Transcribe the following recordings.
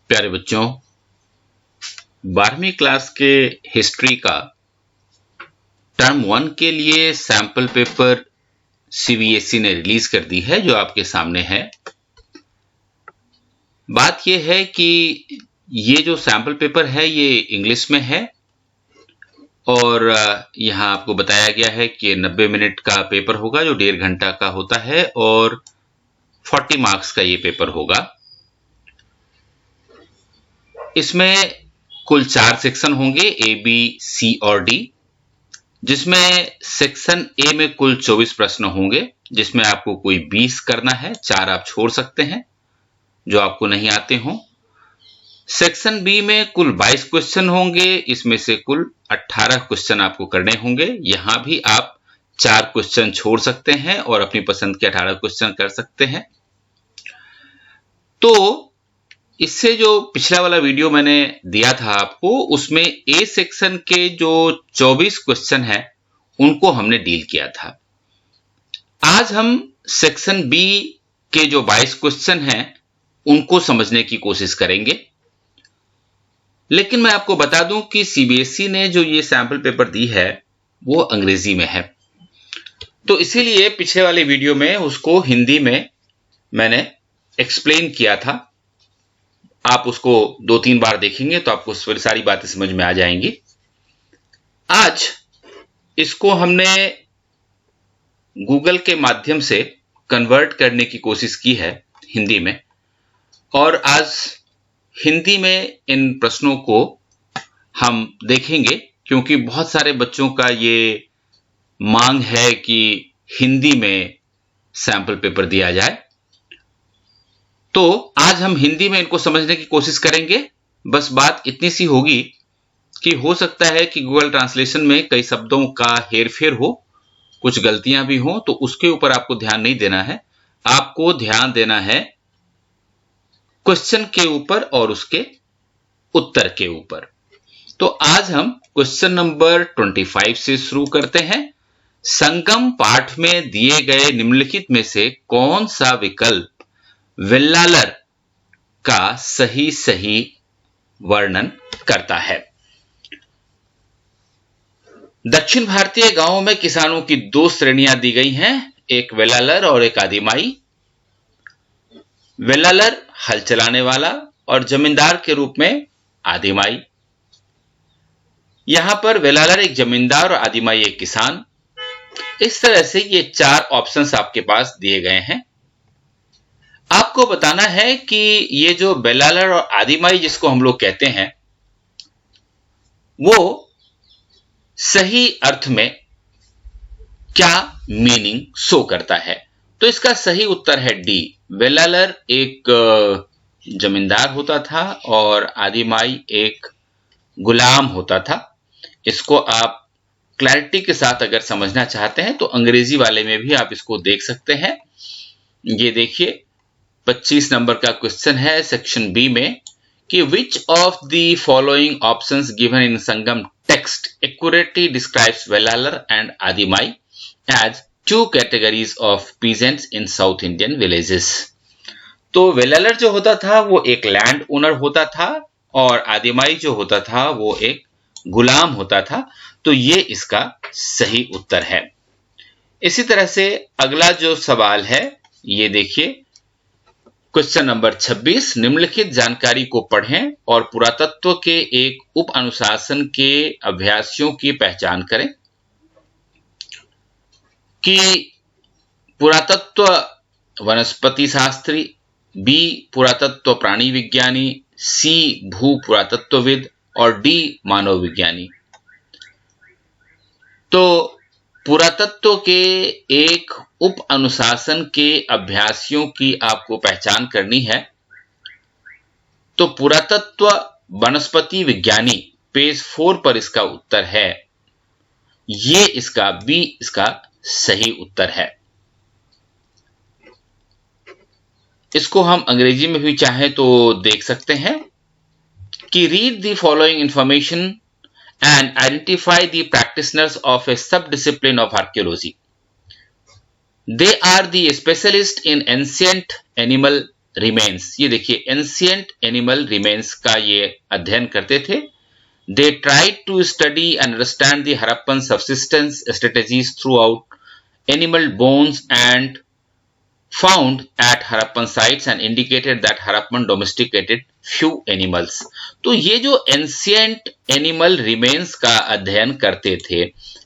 प्यारे बच्चों, 12वीं क्लास के हिस्ट्री का टर्म 1 के लिए सैंपल पेपर सीबीएसई ने रिलीज कर दी है, जो आपके सामने है। बात यह है कि ये जो सैंपल पेपर है ये इंग्लिश में है और यहाँ आपको बताया गया है कि 90 मिनट का पेपर होगा, जो 1.5 घंटा का होता है और 40 मार्क्स का ये पेपर होगा। इसमें कुल 4 सेक्शन होंगे, ए, बी, सी और डी, जिसमें सेक्शन ए में कुल 24 प्रश्न होंगे, जिसमें आपको कोई 20 करना है, 4 आप छोड़ सकते हैं जो आपको नहीं आते हों। सेक्शन बी में कुल 22 क्वेश्चन होंगे, इसमें से कुल 18 क्वेश्चन आपको करने होंगे। यहां भी आप 4 क्वेश्चन छोड़ सकते हैं और अपनी पसंद के 18 क्वेश्चन कर सकते हैं। तो इससे जो पिछला वाला वीडियो मैंने दिया था आपको, उसमें ए सेक्शन के जो 24 क्वेश्चन हैं उनको हमने डील किया था। आज हम सेक्शन बी के जो 22 क्वेश्चन हैं उनको समझने की कोशिश करेंगे। लेकिन मैं आपको बता दूं कि सीबीएसई ने जो ये सैंपल पेपर दी है वो अंग्रेजी में है, तो इसीलिए पिछले वाले वीडियो में उसको हिंदी में मैंने एक्सप्लेन किया था। आप उसको 2-3 बार देखेंगे तो आपको सारी बातें समझ में आ जाएंगी। आज इसको हमने गूगल के माध्यम से कन्वर्ट करने की कोशिश की है हिंदी में, और आज हिंदी में इन प्रश्नों को हम देखेंगे, क्योंकि बहुत सारे बच्चों का ये मांग है कि हिंदी में सैंपल पेपर दिया जाए। तो आज हम हिंदी में इनको समझने की कोशिश करेंगे। बस बात इतनी सी होगी कि हो सकता है कि गूगल ट्रांसलेशन में कई शब्दों का हेरफेर हो, कुछ गलतियां भी हो, तो उसके ऊपर आपको ध्यान नहीं देना है। आपको ध्यान देना है क्वेश्चन के ऊपर और उसके उत्तर के ऊपर। तो आज हम क्वेश्चन नंबर 25 से शुरू करते हैं। संगम पाठ में दिए गए निम्नलिखित में से कौन सा विकल्प वेलालर का सही वर्णन करता है? दक्षिण भारतीय गांवों में किसानों की 2 श्रेणियां दी गई हैं, एक वेलालर और एक आदिमाई। वेलालर हल चलाने वाला और जमींदार के रूप में आदिमाई। यहां पर वेलालर एक जमींदार और आदिमाई एक किसान। इस तरह से ये 4 ऑप्शंस आपके पास दिए गए हैं। आपको बताना है कि ये जो वेलालर और आदिमाई जिसको हम लोग कहते हैं, वो सही अर्थ में क्या मीनिंग शो करता है। तो इसका सही उत्तर है डी। वेलालर एक जमींदार होता था और आदिमाई एक गुलाम होता था। इसको आप क्लैरिटी के साथ अगर समझना चाहते हैं तो अंग्रेजी वाले में भी आप इसको देख सकते हैं। ये देखिए 25 नंबर का क्वेश्चन है सेक्शन बी में कि which of the following options given in Sangam text accurately describes Vellalar and Adimai as 2 categories of peasants in South Indian villages. तो वेलालर जो होता था वो एक लैंड ओनर होता था और आदिमाई जो होता था वो एक गुलाम होता था। तो ये इसका सही उत्तर है। इसी तरह से अगला जो सवाल है ये देखिए क्वेश्चन नंबर 26, निम्नलिखित जानकारी को पढ़ें और पुरातत्व के एक उप अनुशासन के अभ्यासियों की पहचान करें। कि पुरातत्व वनस्पति शास्त्री, बी पुरातत्व प्राणी विज्ञानी, सी भू पुरातत्वविद और डी मानव विज्ञानी। तो पुरातत्व के एक उप अनुशासन के अभ्यासियों की आपको पहचान करनी है। तो पुरातत्व वनस्पति विज्ञानी पेज 4 पर इसका उत्तर है। ये इसका बी इसका सही उत्तर है। इसको हम अंग्रेजी में भी चाहें तो देख सकते हैं कि read the following information and identify the practitioners of a sub-discipline of archaeology. They are the specialists in ancient animal remains, ये देखिए एंशिएंट एनिमल रिमेन्स का ये अध्ययन करते थे। They tried to study and understand the Harappan subsistence strategies throughout animal bones and found at Harappan sites and indicated that Harappan domesticated few animals। तो ये जो एंशिएंट एनिमल रिमेन्स का अध्ययन करते थे,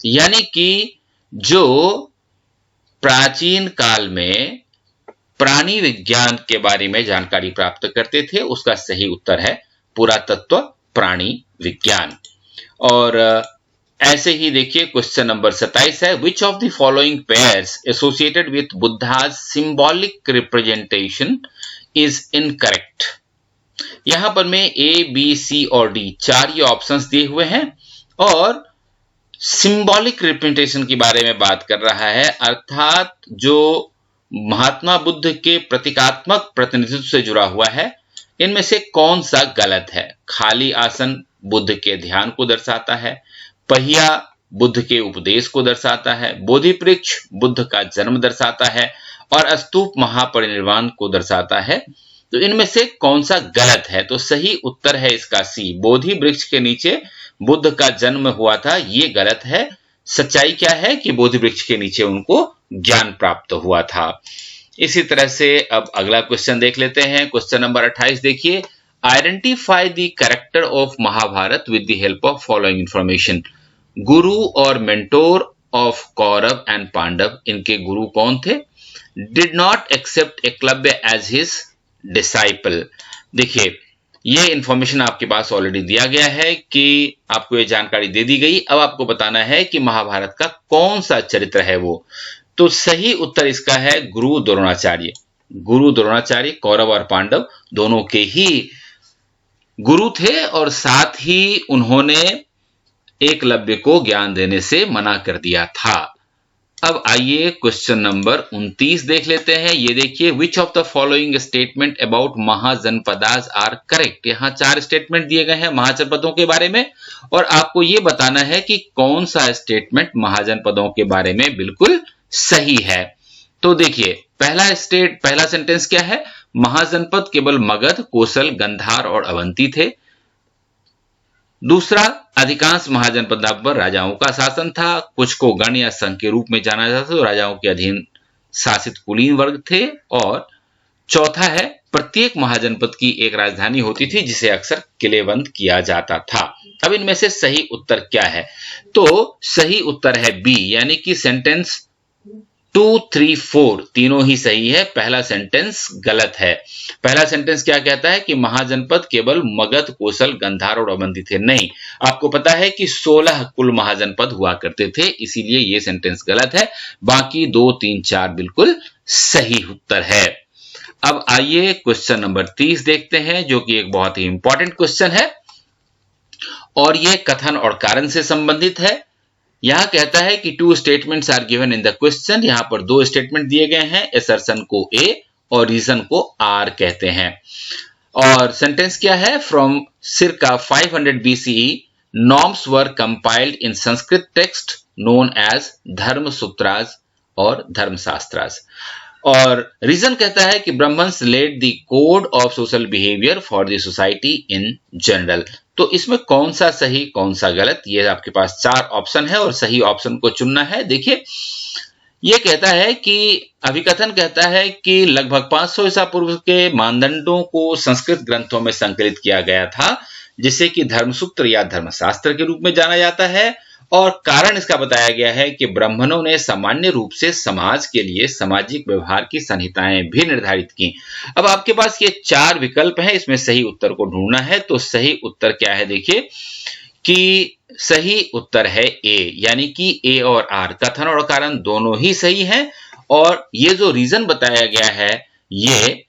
यानी कि जो प्राचीन काल में प्राणी विज्ञान के बारे में जानकारी प्राप्त करते थे, उसका सही उत्तर है पुरातत्व प्राणी विज्ञान। और ऐसे ही देखिए क्वेश्चन नंबर 27 है, विच of the following pairs associated with Buddha's symbolic representation is incorrect. यहां पर में ए बी सी और डी चार ये ऑप्शंस दिए हुए हैं और सिंबॉलिक रिप्रेजेंटेशन के बारे में बात कर रहा है, अर्थात जो महात्मा बुद्ध के प्रतीकात्मक प्रतिनिधित्व से जुड़ा हुआ है, इनमें से कौन सा गलत है। खाली आसन बुद्ध के ध्यान को दर्शाता है, पहिया बुद्ध के उपदेश को दर्शाता है, बोधि वृक्ष बुद्ध का जन्म दर्शाता है और स्तूप महापरिनिर्वाण को दर्शाता है। तो इनमें से कौन सा गलत है? तो सही उत्तर है इसका सी, बोधि वृक्ष के नीचे बुद्ध का जन्म हुआ था, ये गलत है। सच्चाई क्या है कि बोधि वृक्ष के नीचे उनको ज्ञान प्राप्त हुआ था। इसी तरह से अब अगला क्वेश्चन देख लेते हैं। क्वेश्चन नंबर 28 देखिए, identify the character of Mahabharata with the help of following information. गुरु और mentor of Kaurava and Pandava, इनके गुरु कौन थे? Did not accept Eklavya as his disciple. देखिए ये इंफॉर्मेशन आपके पास ऑलरेडी दिया गया है कि आपको ये जानकारी दे दी गई। अब आपको बताना है कि महाभारत का कौन सा चरित्र है वो। तो सही उत्तर इसका है गुरु द्रोणाचार्य। गुरु द्रोणाचार्य कौरव और पांडव दोनों के ही गुरु थे और साथ ही उन्होंने एकलव्य को ज्ञान देने से मना कर दिया था। अब आइए क्वेश्चन नंबर 29 देख लेते हैं। ये देखिए, which of the following statement about Mahajanapadas are correct. यहां चार स्टेटमेंट दिए गए हैं महाजनपदों के बारे में और आपको ये बताना है कि कौन सा स्टेटमेंट महाजनपदों के बारे में बिल्कुल सही है। तो देखिए पहला सेंटेंस क्या है? महाजनपद केवल मगध, कोसल, गंधार और अवंती थे। दूसरा, अधिकांश महाजनपदों पर राजाओं का शासन था, कुछ को गण या संघ के रूप में जाना जाता था, तो राजाओं के अधीन शासित कुलीन वर्ग थे। और चौथा है, प्रत्येक महाजनपद की एक राजधानी होती थी जिसे अक्सर किलेबंद किया जाता था। अब इनमें से सही उत्तर क्या है? तो सही उत्तर है बी, यानी कि सेंटेंस 2, 3, 4 तीनों ही सही है, पहला सेंटेंस गलत है। पहला सेंटेंस क्या कहता है कि महाजनपद केवल मगध, कोसल, गंधार और अवंती थे। नहीं, आपको पता है कि 16 कुल महाजनपद हुआ करते थे, इसीलिए ये सेंटेंस गलत है। बाकी 2, 3, 4 बिल्कुल सही उत्तर है। अब आइए क्वेश्चन नंबर 30 देखते हैं, जो कि एक बहुत ही इंपॉर्टेंट क्वेश्चन है और ये कथन और कारण से संबंधित है। यहां कहता है कि 2 statements are given in the question. यहां पर 2 स्टेटमेंट दिए गए हैं, असर्शन को ए और रीजन को आर कहते हैं। और सेंटेंस क्या है? From circa 500 BCE norms were compiled in Sanskrit text known as Dharmasutras और धर्मशास्त्रास। और रीजन कहता है कि Brahmans led the code of social behaviour for the society in general. तो इसमें कौन सा सही कौन सा गलत, ये आपके पास 4 ऑप्शन है और सही ऑप्शन को चुनना है। देखिए ये कहता है कि अभिकथन कहता है कि लगभग 500 ईसा पूर्व के मानदंडों को संस्कृत ग्रंथों में संकलित किया गया था, जिसे कि धर्मसूत्र या धर्मशास्त्र के रूप में जाना जाता है। और कारण इसका बताया गया है कि ब्राह्मणों ने सामान्य रूप से समाज के लिए सामाजिक व्यवहार की संहिताएं भी निर्धारित की। अब आपके पास ये 4 विकल्प हैं, इसमें सही उत्तर को ढूंढना है। तो सही उत्तर क्या है? देखिए कि सही उत्तर है ए, यानी कि ए और आर, कथन और कारण दोनों ही सही हैं और ये जो रीजन बताया गया है ये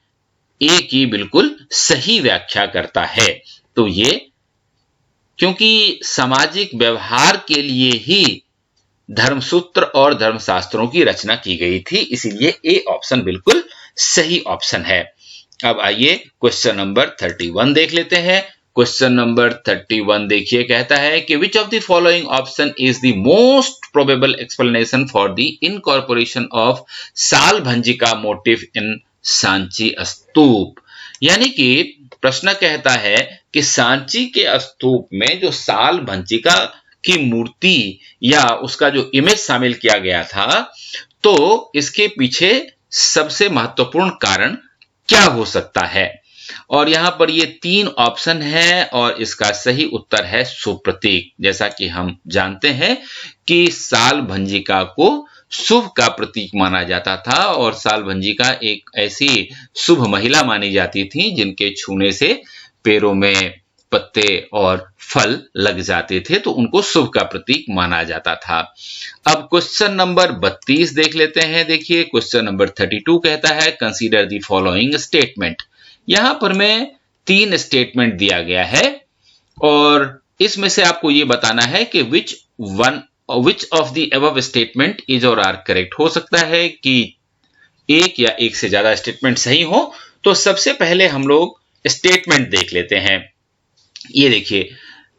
ए की बिल्कुल सही व्याख्या करता है। तो ये क्योंकि सामाजिक व्यवहार के लिए ही धर्मसूत्र और धर्मशास्त्रों की रचना की गई थी, इसीलिए ए ऑप्शन बिल्कुल सही ऑप्शन है। अब आइए क्वेश्चन नंबर 31 देख लेते हैं। क्वेश्चन नंबर 31 देखिए, कहता है कि which of the following option is the most probable explanation for the incorporation of Salabhanjika motif in Sanchi Stupa. यानी कि प्रश्न कहता है कि सांची के स्तूप में जो साल भंजिका की मूर्ति या उसका जो इमेज शामिल किया गया था, तो इसके पीछे सबसे महत्वपूर्ण कारण क्या हो सकता है। और यहां पर ये 3 ऑप्शन है और इसका सही उत्तर है शुभ प्रतीक। जैसा कि हम जानते हैं कि साल भंजिका को शुभ का प्रतीक माना जाता था और साल भंजिका एक ऐसी शुभ महिला मानी जाती थी जिनके छूने से पैरों में पत्ते और फल लग जाते थे, तो उनको शुभ का प्रतीक माना जाता था। अब क्वेश्चन नंबर 32 देख लेते हैं। देखिए क्वेश्चन नंबर 32 कहता है कंसीडर द फॉलोइंग स्टेटमेंट। यहां पर मैं 3 स्टेटमेंट दिया गया है और इसमें से आपको यह बताना है कि which of the above statement is और आर करेक्ट। हो सकता है कि एक या एक से ज्यादा स्टेटमेंट सही हो। तो सबसे पहले हम लोग स्टेटमेंट देख लेते हैं। ये देखिए,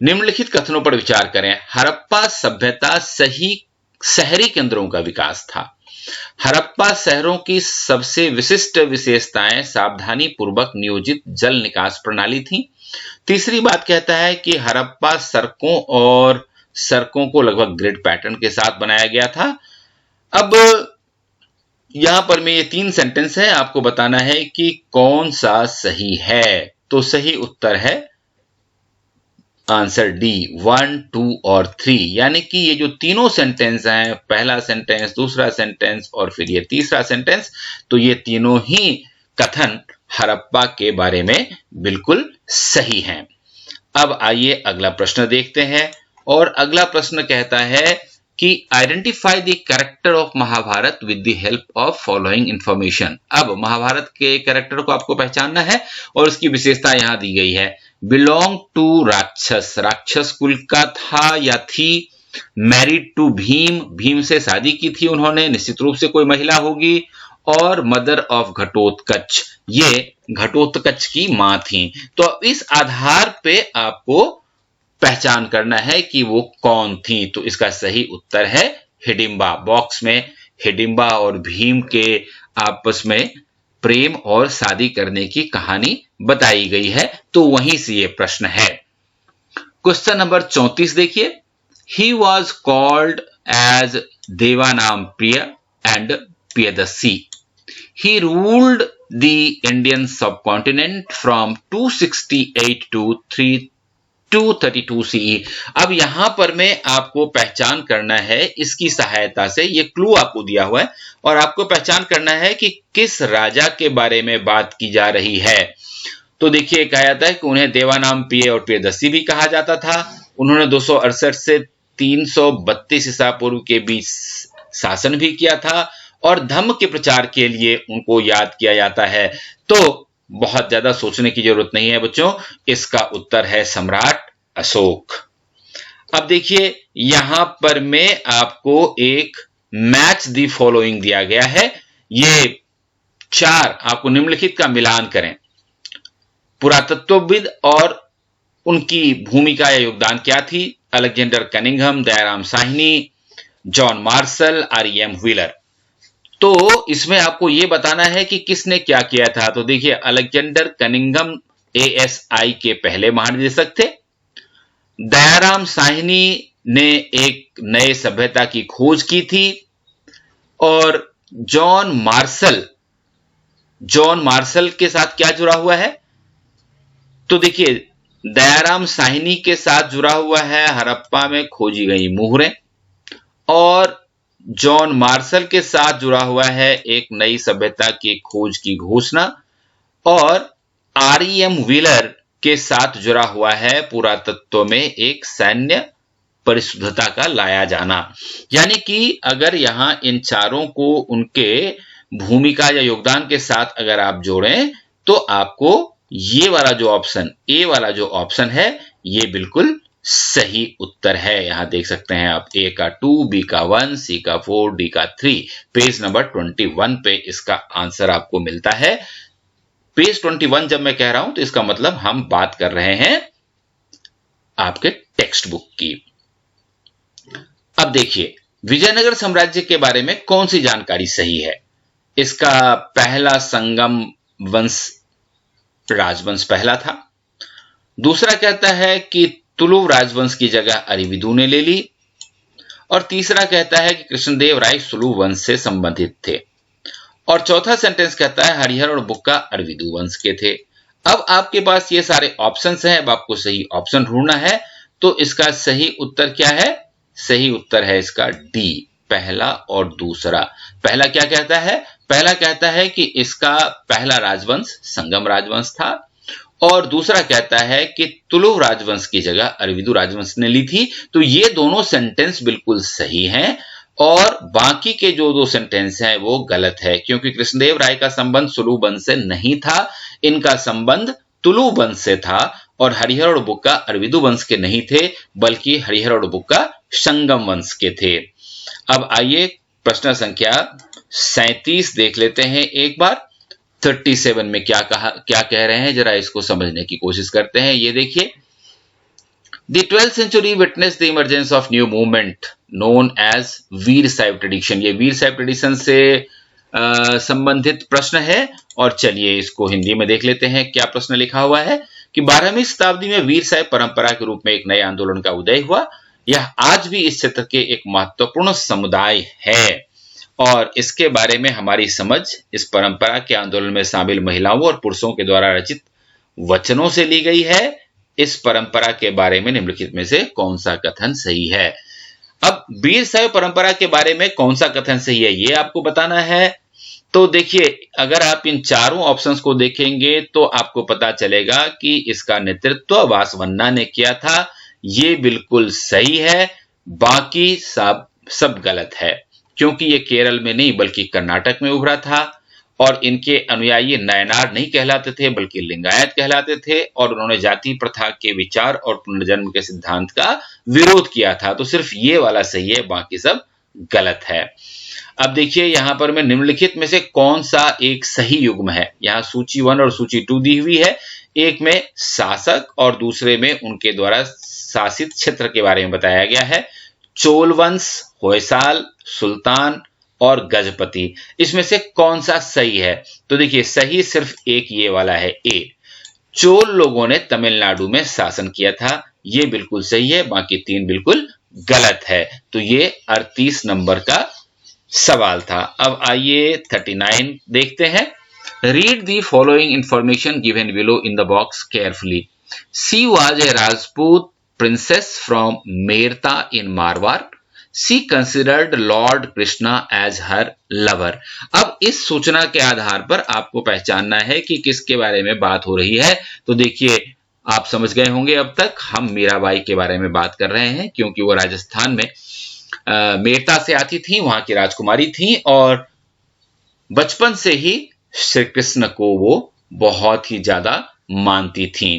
निम्नलिखित कथनों पर विचार करें। हड़प्पा सभ्यता सही शहरी केंद्रों का विकास था। हड़प्पा शहरों की सबसे विशिष्ट विशेषताएं सावधानी पूर्वक नियोजित जल निकास प्रणाली थी। तीसरी बात कहता है कि हड़प्पा सड़कों को लगभग ग्रिड पैटर्न के साथ बनाया गया था। अब यहां पर में ये 3 सेंटेंस है, आपको बताना है कि कौन सा सही है। तो सही उत्तर है आंसर डी 1, 2 और 3। यानी कि ये जो तीनों सेंटेंस हैं, पहला सेंटेंस, दूसरा सेंटेंस और फिर ये तीसरा सेंटेंस, तो ये तीनों ही कथन हड़प्पा के बारे में बिल्कुल सही हैं। अब आइए अगला प्रश्न देखते हैं और अगला प्रश्न कहता है कि identify the character of Mahabharata with the help of following information. अब महाभारत के कैरेक्टर को आपको पहचानना है और उसकी विशेषता यहां दी गई है। बिलोंग टू राक्षस, राक्षस कुल का था या थी। मैरिड टू भीम, भीम से शादी की थी उन्होंने, निश्चित रूप से कोई महिला होगी। और मदर ऑफ घटोत्कच, ये घटोत्कच की मां थी। तो इस आधार पे आपको पहचान करना है कि वो कौन थी। तो इसका सही उत्तर है हिडिंबा। बॉक्स में हिडिंबा और भीम के आपस में प्रेम और शादी करने की कहानी बताई गई है, तो वहीं से ये प्रश्न है। क्वेश्चन नंबर 34 देखिए। ही वॉज कॉल्ड एज देवानाम प्रिय and Priyadarshi. He ruled the Indian subcontinent from 268 to 232 CE। अब यहां पर में आपको पहचान करना है इसकी सहायता से, ये क्लू आपको दिया हुआ है और आपको पहचान करना है कि किस राजा के बारे में बात की जा रही है। तो देखिए, कहा जाता है कि उन्हें देवानाम प्रिय और प्रियदर्शी भी कहा जाता था। उन्होंने 268 से 332 ईसा पूर्व के बीच शासन भी किया था और धर्म के प्रचार के लिए उनको याद किया जाता है। तो बहुत ज्यादा सोचने की जरूरत नहीं है बच्चों, इसका उत्तर है सम्राट अशोक। अब देखिए, यहां पर में आपको एक मैच द फॉलोइंग दिया गया है। ये 4 आपको निम्नलिखित का मिलान करें। पुरातत्वविद और उनकी भूमिका या योगदान क्या थी। Alexander Cunningham, Dayaram Sahni, John Marshall, RM. Wheeler. तो इसमें आपको यह बताना है कि किसने क्या किया था। तो देखिए, अलेक्जेंडर कनिंघम ASI के पहले महानिदेशक थे। दयाराम साहनी ने एक नए सभ्यता की खोज की थी और जॉन मार्शल के साथ क्या जुड़ा हुआ है। तो देखिए, दयाराम साहनी के साथ जुड़ा हुआ है हड़प्पा में खोजी गई मुहरें और जॉन मार्शल के साथ जुड़ा हुआ है एक नई सभ्यता की खोज की घोषणा और आर.एम. व्हीलर के साथ जुड़ा हुआ है पुरातत्व में एक सैन्य परिशुद्धता का लाया जाना। यानी कि अगर यहां इन चारों को उनके भूमिका या योगदान के साथ अगर आप जोड़ें तो आपको ये वाला जो ऑप्शन, ए वाला जो ऑप्शन है, ये बिल्कुल सही उत्तर है। यहां देख सकते हैं आप, ए का 2, बी का 1, सी का 4, डी का 3। पेज नंबर 21 पे इसका आंसर आपको मिलता है। पेज 21 जब मैं कह रहा हूं तो इसका मतलब हम बात कर रहे हैं आपके टेक्स्ट बुक की। अब देखिए, विजयनगर साम्राज्य के बारे में कौन सी जानकारी सही है। इसका पहला संगम वंश राजवंश पहला था। दूसरा कहता है कि तुलुव राजवंश की जगह अरिविदु ने ले ली। और तीसरा कहता है कि कृष्णदेव राय सुलु वंश से संबंधित थे। और चौथा सेंटेंस कहता है हरिहर और बुक्का अरविदु वंश के थे। अब आपके पास ये सारे ऑप्शंस हैं, अब आपको सही ऑप्शन ढूंढना है। तो इसका सही उत्तर क्या है? सही उत्तर है इसका डी, पहला और दूसरा। पहला क्या कहता है? पहला कहता है कि इसका पहला राजवंश संगम राजवंश था, और दूसरा कहता है कि तुलुव राजवंश की जगह अरविदु राजवंश ने ली थी। तो ये दोनों सेंटेंस बिल्कुल सही हैं, और बाकी के जो दो सेंटेंस हैं वो गलत है, क्योंकि कृष्णदेव राय का संबंध सुलु वंश से नहीं था, इनका संबंध तुलु वंश से था। और हरिहर और बुक्का अरविदु वंश के नहीं थे, बल्कि हरिहर और बुक्का संगम वंश के थे। अब आइए प्रश्न संख्या 37 देख लेते हैं एक बार। 37 में क्या कह रहे हैं, जरा इसको समझने की कोशिश करते हैं। ये देखिए, The 12th century witnessed the emergence of new movement known as Veer Sahib tradition. ये वीर साहिब ट्रेडिशन से संबंधित प्रश्न है, और चलिए इसको हिंदी में देख लेते हैं। क्या प्रश्न लिखा हुआ है कि 12वीं शताब्दी में वीर साहिब परंपरा के रूप में एक नए आंदोलन का उदय हुआ। यह आज भी इस क्षेत्र के एक महत्वपूर्ण समुदाय है, और इसके बारे में हमारी समझ इस परंपरा के आंदोलन में शामिल महिलाओं और पुरुषों के द्वारा रचित वचनों से ली गई है। इस परंपरा के बारे में निम्नलिखित में से कौन सा कथन सही है? अब वीर शैव परंपरा के बारे में कौन सा कथन सही है, ये आपको बताना है। तो देखिए, अगर आप इन चारों ऑप्शंस को देखेंगे तो आपको पता चलेगा कि इसका नेतृत्व वासवन्ना ने किया था। ये बिल्कुल सही है, बाकी सब गलत है, क्योंकि ये केरल में नहीं बल्कि कर्नाटक में उभरा था, और इनके अनुयायी नयनार नहीं कहलाते थे बल्कि लिंगायत कहलाते थे, और उन्होंने जाति प्रथा के विचार और पुनर्जन्म के सिद्धांत का विरोध किया था। तो सिर्फ ये वाला सही है, बाकी सब गलत है। अब देखिए, यहां पर मैं निम्नलिखित में से कौन सा एक सही युग्म है। यहाँ सूची 1 और सूची 2 दी हुई है। एक में शासक और दूसरे में उनके द्वारा शासित क्षेत्र के बारे में बताया गया है। चोल वंश, होयसाल, सुल्तान और गजपति, इसमें से कौन सा सही है? तो देखिए, सही सिर्फ एक ये वाला है, ए। चोल लोगों ने तमिलनाडु में शासन किया था, ये बिल्कुल सही है, बाकी 3 बिल्कुल गलत है। तो ये 38 नंबर का सवाल था। अब आइए 39 देखते हैं। Read the following information given below in the box carefully. She was a Rajput princess from Merta in Marwar. She considered Lord Krishna as her lover. अब इस सूचना के आधार पर आपको पहचानना है कि किसके बारे में बात हो रही है। तो देखिए, आप समझ गए होंगे अब तक, हम मीराबाई के बारे में बात कर रहे हैं, क्योंकि वो राजस्थान में मेरता से आती थी, वहां की राजकुमारी थी, और बचपन से ही श्री कृष्ण को वो बहुत ही ज्यादा मानती थी।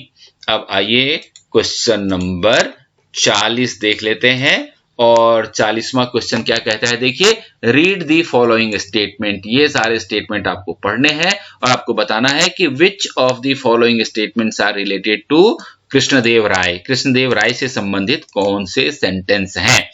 अब आइए क्वेश्चन नंबर 40 देख लेते हैं, और 40वां क्वेश्चन क्या कहता है, देखिए, रीड दी फॉलोइंग स्टेटमेंट। ये सारे स्टेटमेंट आपको पढ़ने हैं और आपको बताना है कि which of the following statements are related to Krishnadeva Raya. Krishnadeva Raya से संबंधित कौन से सेंटेंस हैं?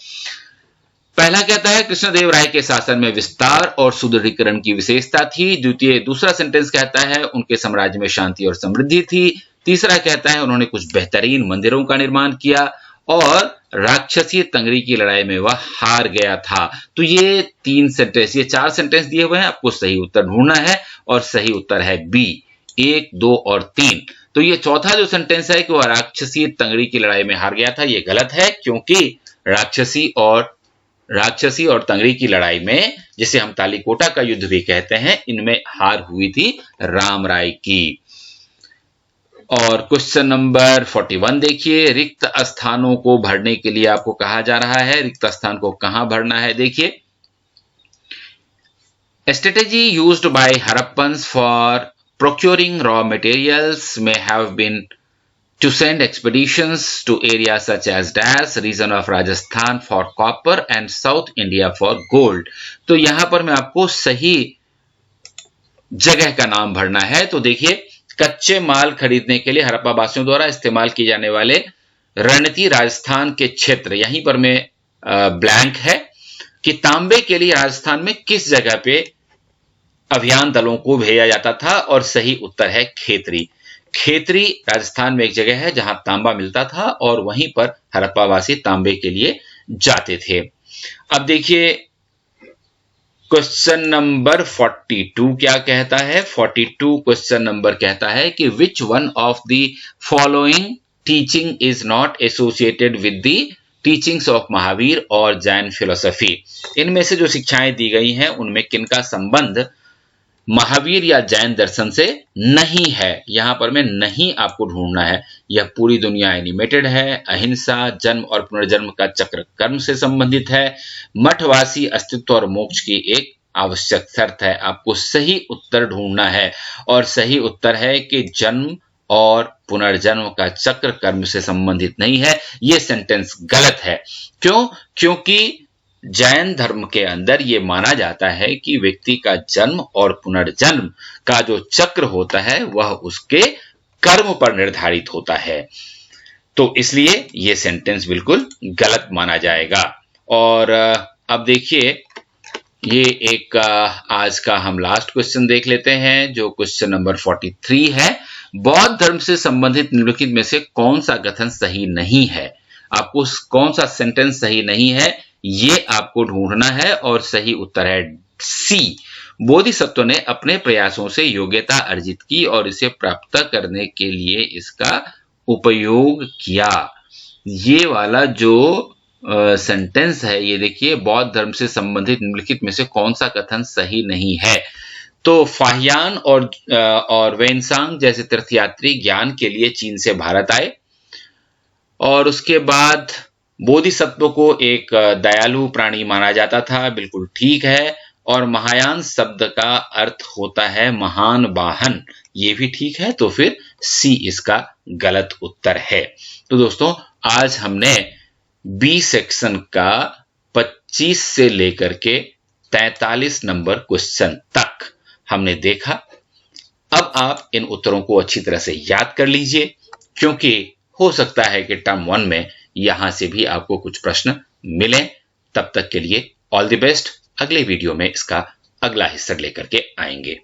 पहला कहता है कृष्णदेव राय के शासन में विस्तार और सुदृढ़ीकरण की विशेषता थी। दूसरा सेंटेंस कहता है उनके साम्राज्य में शांति और समृद्धि थी। तीसरा कहता है उन्होंने कुछ बेहतरीन मंदिरों का निर्माण किया, और राक्षसी तंगरी की लड़ाई में वह हार गया था। तो ये 4 सेंटेंस दिए हुए हैं, आपको सही उत्तर ढूंढना है, और सही उत्तर है बी, 1, 2 और 3। तो ये चौथा जो सेंटेंस है कि वह राक्षसी तंगरी की लड़ाई में हार गया था, ये गलत है, क्योंकि राक्षसी और तंगरी की लड़ाई में, जिसे हम तालीकोटा का युद्ध भी कहते हैं, इनमें हार हुई थी राम राय की। और क्वेश्चन नंबर 41 देखिए, रिक्त स्थानों को भरने के लिए आपको कहा जा रहा है, रिक्त स्थान को कहां भरना है। देखिए, strategy used by Harappans for procuring raw materials may have been to send expeditions to areas such as Dash region of Rajasthan for copper and South India for gold। तो यहां पर मैं आपको सही जगह का नाम भरना है। तो देखिए, कच्चे माल खरीदने के लिए हड़प्पा वासियों द्वारा इस्तेमाल किए जाने वाले रणनीति राजस्थान के क्षेत्र, यहीं पर में ब्लैंक है कि तांबे के लिए राजस्थान में किस जगह पे अभियान दलों को भेजा जाता था और सही उत्तर है खेतरी। खेतरी राजस्थान में एक जगह है जहां तांबा मिलता था और वहीं पर हड़प्पावासी तांबे के लिए जाते थे। अब देखिए क्वेश्चन नंबर 42 क्या कहता है। 42 क्वेश्चन नंबर कहता है कि which one of the following teaching is not associated with the teachings of Mahavir और जैन फिलोसफी। इनमें से जो शिक्षाएं दी गई हैं उनमें किनका संबंध महावीर या जैन दर्शन से नहीं है। यहां पर मैं नहीं आपको ढूंढना है। यह पूरी दुनिया एनिमेटेड है, अहिंसा, जन्म और पुनर्जन्म का चक्र कर्म से संबंधित है, मठवासी अस्तित्व और मोक्ष की एक आवश्यक शर्त है। आपको सही उत्तर ढूंढना है और सही उत्तर है कि जन्म और पुनर्जन्म का चक्र कर्म से संबंधित नहीं है। यह सेंटेंस गलत है। क्यों? क्योंकि जैन धर्म के अंदर यह माना जाता है कि व्यक्ति का जन्म और पुनर्जन्म का जो चक्र होता है वह उसके कर्म पर निर्धारित होता है। तो इसलिए यह सेंटेंस बिल्कुल गलत माना जाएगा। और अब देखिए ये एक आज का हम लास्ट क्वेश्चन देख लेते हैं जो क्वेश्चन नंबर 43 है। बौद्ध धर्म से संबंधित निम्नलिखित में से कौन सा कथन सही नहीं है। आपको कौन सा सेंटेंस सही नहीं है ये आपको ढूंढना है और सही उत्तर है सी। बोधिसत्व ने अपने प्रयासों से योग्यता अर्जित की और इसे प्राप्त करने के लिए इसका उपयोग किया। ये वाला जो सेंटेंस है ये देखिए, बौद्ध धर्म से संबंधित निम्नलिखित में से कौन सा कथन सही नहीं है। तो फाहियान और वेनसांग जैसे तीर्थयात्री ज्ञान के लिए चीन से भारत आए और उसके बाद बोधिसत्व को एक दयालु प्राणी माना जाता था, बिल्कुल ठीक है। और महायान शब्द का अर्थ होता है महान वाहन, ये भी ठीक है। तो फिर सी इसका गलत उत्तर है। तो दोस्तों आज हमने बी सेक्शन का 25 से लेकर के 43 नंबर क्वेश्चन तक हमने देखा। अब आप इन उत्तरों को अच्छी तरह से याद कर लीजिए क्योंकि हो सकता है कि टर्म 1 में यहां से भी आपको कुछ प्रश्न मिलें। तब तक के लिए ऑल द बेस्ट। अगले वीडियो में इसका अगला हिस्सा लेकर के आएंगे।